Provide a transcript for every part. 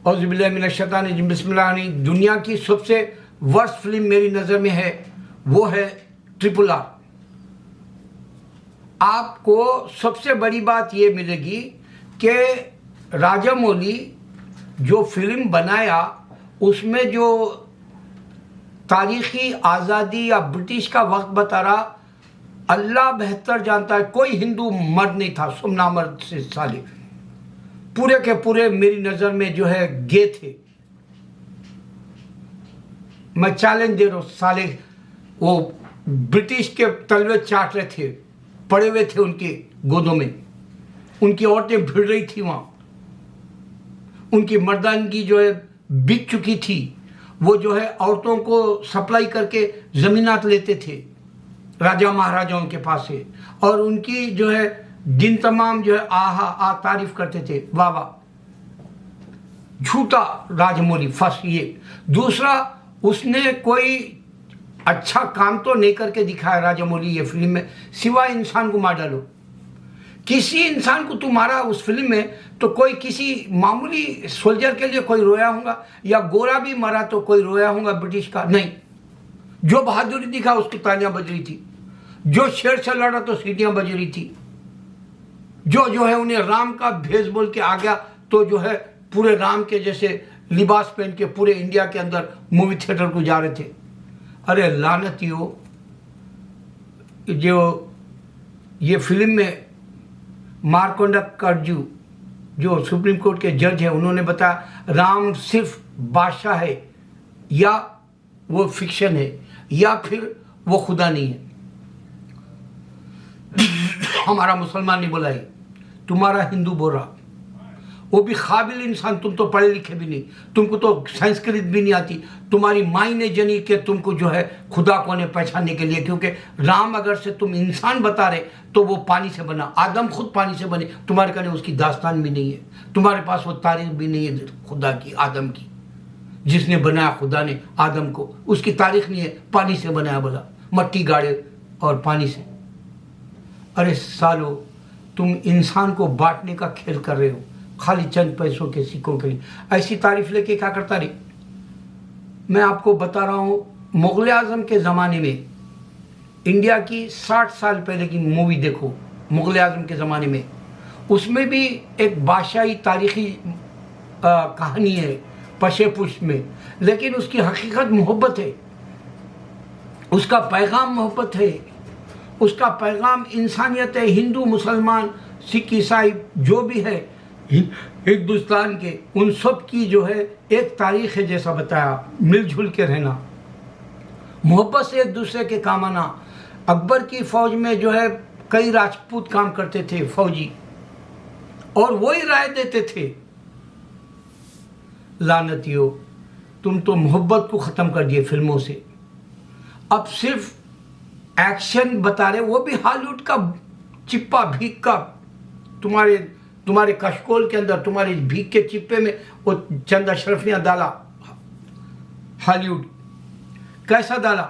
औज़ुबिल्लाहि मिनश्शैतानिर्रजीम बिस्मिल्लाह। दुनिया की सबसे वर्स्ट फिल्म मेरी नज़र में है, वो है RRR। आपको सबसे बड़ी बात ये मिलेगी कि राजामौली जो फिल्म बनाया उसमें जो तारीख़ी आज़ादी या ब्रिटिश का वक्त बता रहा, अल्लाह बेहतर जानता है, कोई हिंदू मर्द नहीं था, सब नामर्द से साले पूरे के पूरे मेरी नज़र में जो है गे थे। मैं चैलेंज दे रहा हूँ, साले वो ब्रिटिश के तलवे चाट रहे थे, पड़े हुए थे उनके गोदों में, उनकी औरतें भिड़ रही थी वहाँ, उनकी मर्दानगी जो है बिक चुकी थी, वो जो है औरतों को सप्लाई करके ज़मीनात लेते थे राजा महाराजाओं के पास से, और उनकी जो है दिन तमाम जो है आहा तारीफ करते थे, वाह वाह। झूठा राजमौली फर्स्ट ये। दूसरा, उसने कोई अच्छा काम तो नहीं करके दिखाया राजामौली ये फिल्म में, सिवाय इंसान को मार डालो। किसी इंसान को तुम मारा उस फिल्म में तो कोई किसी मामूली सोल्जर के लिए कोई रोया होगा, या गोरा भी मरा तो कोई रोया होगा ब्रिटिश का? नहीं। जो बहादुरी दिखा उसकी तालियां बज रही थी, जो शेर से लड़ा तो सीटियां बज रही थी, जो है उन्हें राम का भेष बोल के आ गया तो जो है पूरे राम के जैसे लिबास पहन के पूरे इंडिया के अंदर मूवी थिएटर को जा रहे थे। अरे लानतियों, जो ये फिल्म में मार्कोंडा कर्जू जो सुप्रीम कोर्ट के जज है, उन्होंने बताया राम सिर्फ बादशाह है, या वो फिक्शन है, या फिर वो खुदा नहीं है। हमारा मुसलमान नहीं बोला ये, तुम्हारा हिंदू बोल रहा, वो भी काबिल इंसान। तुम तो पढ़े लिखे भी नहीं, तुमको तो संस्कृत भी नहीं आती, तुम्हारी माई ने जनी के तुमको जो है खुदा को ने पहचानने के लिए, क्योंकि राम अगर से तुम इंसान बता रहे तो वो पानी से बना, आदम खुद पानी से बने, तुम्हारे कहने उसकी दास्तान भी नहीं है, तुम्हारे पास वो तारीख भी नहीं है खुदा की, आदम की, जिसने बनाया खुदा ने आदम को, उसकी तारीख नहीं है, पानी से बनाया, बोला मट्टी गाड़े और पानी से। अरे सालो, तुम इंसान को बांटने का खेल कर रहे हो खाली चंद पैसों के सिक्कों के लिए। ऐसी तारीफ लेके क्या करता रही? मैं आपको बता रहा हूँ, मुग़ल आज़म के ज़माने में, इंडिया की 60 साल पहले की मूवी देखो, मुग़ल आज़म के ज़माने में, उसमें भी एक बादशाही तारीख़ी कहानी है पशे पुष्प में, लेकिन उसकी हकीकत मोहब्बत है, उसका पैगाम मोहब्बत है, उसका पैगाम इंसानियत है। हिंदू मुसलमान सिख ईसाई जो भी है हिंदुस्तान के, उन सब की जो है एक तारीख है, जैसा बताया, मिलजुल के रहना, मोहब्बत से एक दूसरे के काम आना। अकबर की फ़ौज में जो है कई राजपूत काम करते थे फौजी, और वही राय देते थे। लानतियों, तुम तो मोहब्बत को ख़त्म कर दिए फिल्मों से, अब सिर्फ एक्शन बता रहे, वो भी हॉलीवुड का चिप्पा भीख का, तुम्हारे कशकोल के अंदर, तुम्हारे भीख के चिप्पे में वो चंद अशरफियाँ डाला। हॉलीवुड कैसा डाला?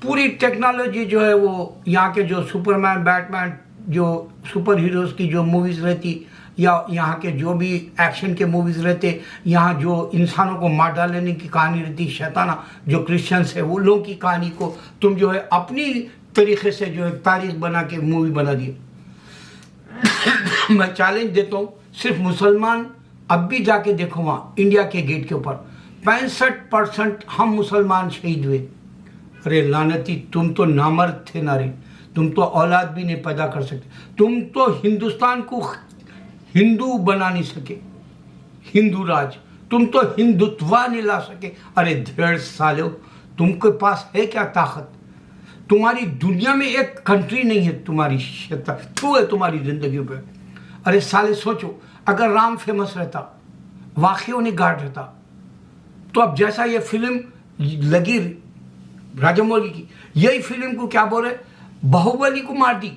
पूरी टेक्नोलॉजी जो है वो यहाँ के जो सुपरमैन बैटमैन जो सुपर हीरोज़ की जो मूवीज़ रहती, या यहाँ के जो भी एक्शन के मूवीज़ रहते, यहाँ जो इंसानों को मार डालने की कहानी रहती, शैताना जो क्रिश्चियंस है वो लोगों की कहानी को तुम जो है अपनी तरीक़े से जो है तारीख बना के मूवी बना दी। मैं चैलेंज देता हूँ, सिर्फ मुसलमान अब भी जाके देखो वहाँ इंडिया के गेट के ऊपर 65% हम मुसलमान शहीद हुए। अरे लानती, तुम तो नामर्द थे ना रे, तुम तो औलाद भी नहीं पैदा कर सकते, तुम तो हिंदुस्तान को हिंदू बना नहीं सके, हिंदू राज, तुम तो हिंदुत्वा नहीं ला सके। अरे धेड़ सालो, तुमके पास है क्या ताकत? तुम्हारी दुनिया में एक कंट्री नहीं है, तुम्हारी शैतान है तुम्हारी जिंदगी पे। अरे साले सोचो, अगर राम फेमस रहता, वाकई उन्हें गार्ड रहता, तो अब जैसा ये फिल्म लगी राजामौली की, यही फिल्म को क्या बोले, बाहुबली को मार दी।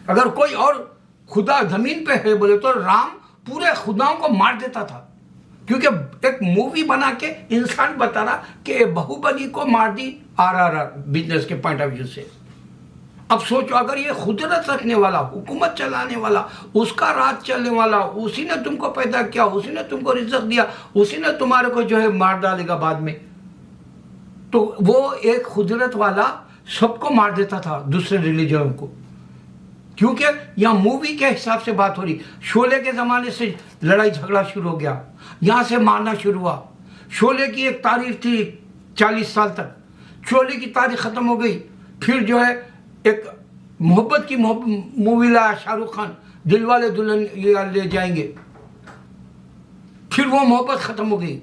अगर कोई और खुदा जमीन पे है बोले तो राम पूरे खुदाओं को मार देता था, क्योंकि एक मूवी बना के इंसान बता रहा कि बाहुबली को मार दी RRR बिजनेस के पॉइंट ऑफ व्यू से। अब सोचो, अगर ये कुदरत रखने वाला, हुकूमत चलाने वाला, उसका राज चलने वाला, उसी ने तुमको पैदा किया, उसी ने तुमको रिज़्क़ दिया, उसी ने तुम्हारे को जो है मार डालेगा बाद में, तो वो एक कुदरत वाला सबको मार देता था, दूसरे रिलीजन को। क्योंकि यहाँ मूवी के हिसाब से बात हो रही। शोले के ज़माने से लड़ाई झगड़ा शुरू हो गया, यहाँ से मारना शुरू हुआ। शोले की एक तारीख थी 40 साल तक, शोले की तारीख ख़त्म हो गई। फिर जो है एक मोहब्बत की मूवी लाया शाहरुख खान, दिलवाले दुल्हनिया ले जाएंगे। फिर वो मोहब्बत ख़त्म हो गई।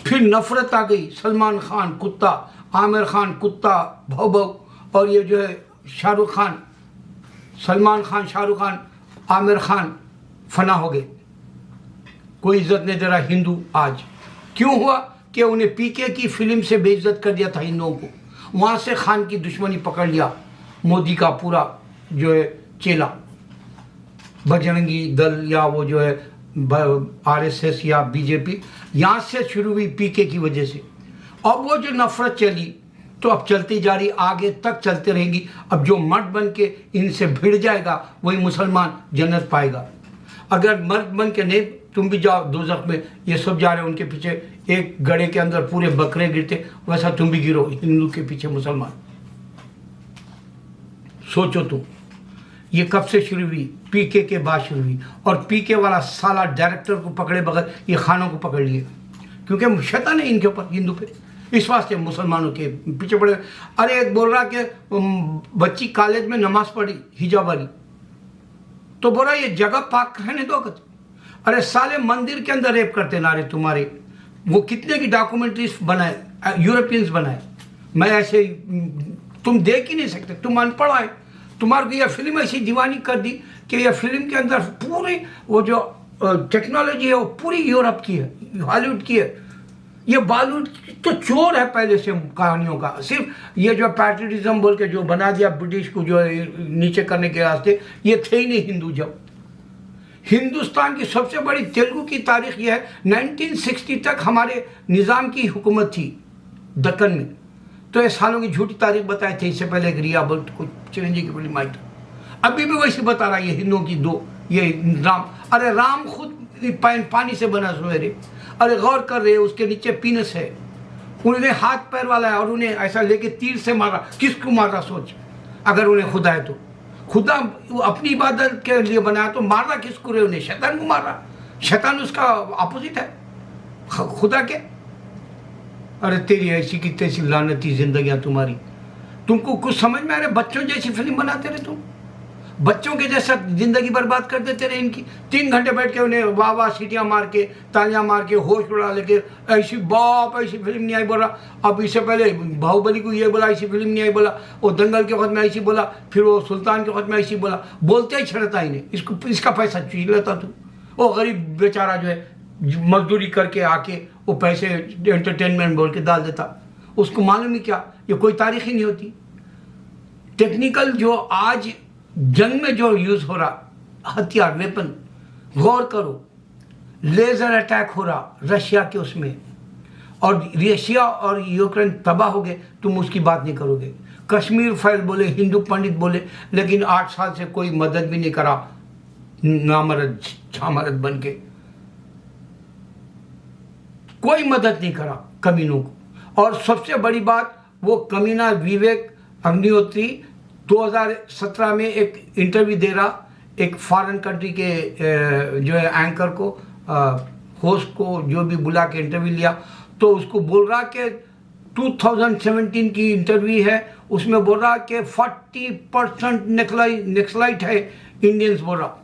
फिर नफ़रत आ गई, सलमान खान कुत्ता, आमिर खान कुत्ता भव भव, और ये जो है शाहरुख खान, सलमान खान, शाहरुख खान, आमिर खान फना हो गए। कोई इज्जत नहीं दे रहा हिंदू आज। क्यों हुआ? कि उन्हें पीके की फिल्म से बेइज्जत कर दिया था हिंदुओं को। वहाँ से खान की दुश्मनी पकड़ लिया मोदी का पूरा जो है चेला, बजरंगी दल या वो जो है RSS या बीजेपी, यहाँ से शुरू हुई पीके की वजह से। अब वो जो नफरत चली तो अब चलती जा रही, आगे तक चलते रहेंगी। अब जो मर्द बन के इनसे भिड़ जाएगा वही मुसलमान जन्नत पाएगा। अगर मर्द बन के नहीं, तुम भी जाओ दोज़ख में, ये सब जा रहे हैं उनके पीछे, एक गड़े के अंदर पूरे बकरे गिरते, वैसा तुम भी गिरो हिंदू के पीछे मुसलमान। सोचो तुम, ये कब से शुरू हुई? पीके के बाद शुरू हुई। और पीके वाला साला डायरेक्टर को पकड़े बगैर ये खानों को पकड़ लिए, क्योंकि शैतान है इनके ऊपर, हिंदू पे, इस वास्ते मुसलमानों के पीछे पड़े। अरे एक बोल रहा कि बच्ची कॉलेज में नमाज पढ़ी हिजाब वाली, तो बोल रहा ये जगह पाक रहने दो। अरे साले मंदिर के अंदर रेप करते नारे तुम्हारे, वो कितने की डॉक्यूमेंट्रीज बनाए, यूरोपियंस बनाए। मैं ऐसे तुम देख ही नहीं सकते, तुम अनपढ़ आए। तुम्हारे को यह फिल्म ऐसी दीवानी कर दी कि यह फिल्म के अंदर पूरी वो जो टेक्नोलॉजी है वो पूरी यूरोप की है, हॉलीवुड की है। ये बॉलीवुड तो चोर है पहले से कहानियों का। सिर्फ ये जो पैट्रियटिज्म बोल के जो बना दिया ब्रिटिश को जो नीचे करने के रास्ते, ये थे ही नहीं हिंदू। जब हिंदुस्तान की सबसे बड़ी तेलुगु की तारीख यह है, 1960 तक हमारे निज़ाम की हुकूमत थी दक्कन में। तो ये सालों की झूठी तारीख बताए थे। इससे पहले एक रिया बोल कुछ चिरंजी की फिल्म आई था, अभी भी वैसे बता रहा है ये हिंदुओं की दो, ये राम। अरे राम खुद पानी से बना सवेरे। अरे गौर कर रहे, उसके नीचे पीनस है, उन्हें हाथ पैर वाला है और उन्हें ऐसा लेके तीर से मारा। किसको मारा सोच, अगर उन्हें खुदा है तो। खुदा अपनी इबादत के लिए बनाया तो मारा किसको रहे? उन्हें शैतान को मारा। शैतान उसका अपोजिट है खुदा के। अरे तेरी ऐसी की तैसी लानती जिंदगियां तुम्हारी, तुमको कुछ समझ में आ रहा? बच्चों जैसी फिल्म बनाते रहे तुम, बच्चों के जैसा जिंदगी बर्बाद कर देते रहे इनकी। 3 घंटे बैठ के उन्हें वाह वाह सीटियां मार के, तालियां मार के, होश उड़ा लेके, ऐसी बाप ऐसी फिल्म नहीं आई बोला। अब इससे पहले बाहुबली को ये बोला ऐसी फिल्म नहीं आई बोला, वो दंगल के वक्त में ऐसी बोला, फिर वो सुल्तान के वक्त में ऐसी बोला। बोलते ही छड़ता इन्हें, इसका पैसा चुन लेता तू। वो गरीब बेचारा जो है मजदूरी करके आके वो पैसे एंटरटेनमेंट बोल के डाल देता। उसको मालूम ही क्या, ये कोई तारीख ही नहीं होती। टेक्निकल जो आज जंग में जो यूज हो रहा हथियार, वेपन, गौर करो, लेजर अटैक हो रहा रशिया के उसमें, और रशिया और यूक्रेन तबाह हो गए, तुम उसकी बात नहीं करोगे। कश्मीर फाइल बोले, हिंदू पंडित बोले, लेकिन 8 साल से कोई मदद भी नहीं करा, नामर्द छामर्द बन के कोई मदद नहीं करा कमीनों को। और सबसे बड़ी बात, वो कमीना विवेक अग्निहोत्री 2017 में एक इंटरव्यू दे रहा, एक फॉरेन कंट्री के जो है एंकर को, होस्ट को जो भी बुला के इंटरव्यू लिया, तो उसको बोल रहा कि 2017 की इंटरव्यू है, उसमें बोल रहा कि 40% नक्सलाइट है इंडियंस, बोल रहा।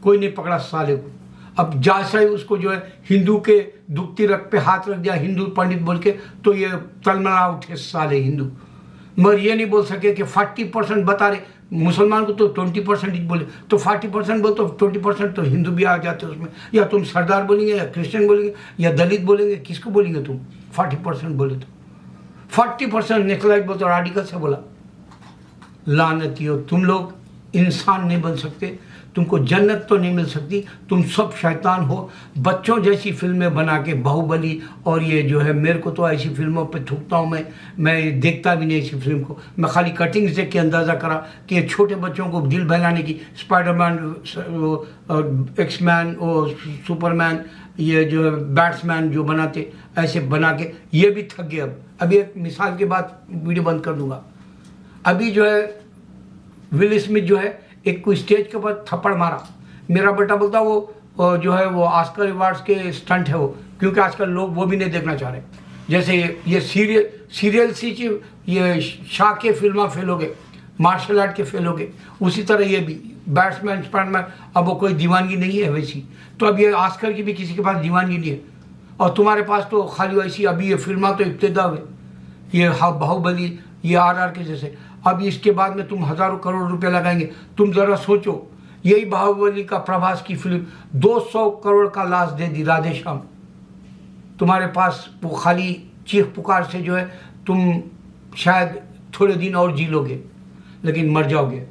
कोई नहीं पकड़ा साले को। अब जैसा ही उसको जो है हिंदू के दुखती रख पे हाथ रख दिया, हिंदू पंडित बोल के, तो ये तलमला उठे साले हिंदू। मगर ये नहीं बोल सके कि 40% बता रहे, मुसलमान को तो 20% ही बोले, तो 40% बोल तो 20% तो हिंदू भी आ जाते उसमें। या तुम सरदार बोलेंगे, या क्रिश्चियन बोलेंगे, या दलित बोलेंगे, किसको बोलेंगे तुम? 40% बोले तो 40% नेक्लाइट बोल तो रेडिकल से बोला। लानती हो तुम लोग, इंसान नहीं बन सकते। तुमको जन्नत तो नहीं मिल सकती, तुम सब शैतान हो। बच्चों जैसी फिल्में बना के बाहुबली और ये जो है, मेरे को तो ऐसी फिल्मों पे थूकता हूँ मैं देखता भी नहीं ऐसी फिल्म को। मैं खाली कटिंग्स देख के अंदाज़ा करा कि ये छोटे बच्चों को दिल बहलाने की, स्पाइडरमैन, एक्समैन और सुपरमैन, ये जो है बैट्समैन जो बनाते, ऐसे बना के ये भी थक गए। अब अभी एक मिसाल के बाद वीडियो बंद कर दूंगा। अभी जो है विल स्मिथ जो है एक को स्टेज के ऊपर थप्पड़ मारा, मेरा बेटा बोलता वो जो है वो ऑस्कर अवार्ड्स के स्टंट है वो, क्योंकि आजकल लोग वो भी नहीं देखना चाह रहे। जैसे ये सीरियल सी ये शाह के फिल्म फेल हो गए, मार्शल आर्ट के फेल हो गए, उसी तरह ये भी बैट्समैन स्पाइडरमैन, अब वो कोई दीवानगी नहीं है वैसी। तो अब ये ऑस्कर की भी किसी के पास दीवानगी नहीं है, और तुम्हारे पास तो खाली वैसी अभी ये फिल्म तो इब्तिदा हुए, ये बाहुबली, ये RR के जैसे। अब इसके बाद में तुम हज़ारों करोड़ रुपए लगाएंगे। तुम ज़रा सोचो, यही बाहुबली का प्रभास की फिल्म 200 करोड़ का लॉस दे दी राधे श्याम। तुम्हारे पास वो खाली चीख पुकार से जो है तुम शायद थोड़े दिन और जी लोगे, लेकिन मर जाओगे,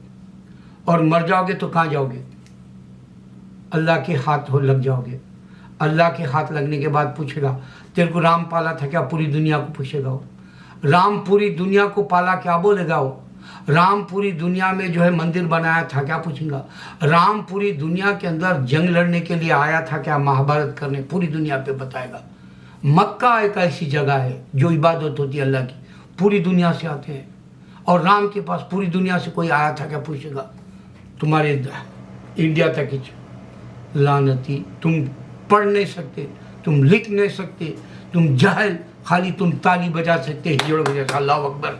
और मर जाओगे तो कहाँ जाओगे? अल्लाह के हाथ हो लग जाओगे। अल्लाह के हाथ लगने के बाद पूछेगा, तेरे को राम पाला था क्या? पूरी दुनिया को पूछेगा वो। राम पूरी दुनिया को पाला क्या बोलेगा वो? राम पूरी दुनिया में जो है मंदिर बनाया था क्या पूछेगा? राम पूरी दुनिया के अंदर जंग लड़ने के लिए आया था क्या? महाभारत करने पूरी दुनिया पे बताएगा। मक्का एक ऐसी जगह है जो इबादत होती है अल्लाह की, पूरी दुनिया से आते हैं, और राम के पास पूरी दुनिया से कोई आया था क्या पूछेगा? तुम्हारे इंडिया तक ही लानती, तुम पढ़ नहीं सकते, तुम लिख नहीं सकते, तुम जाहिल, खाली तुम ताली बजा सकते, हिजड़ों के जैसा। अल्लाह अकबर।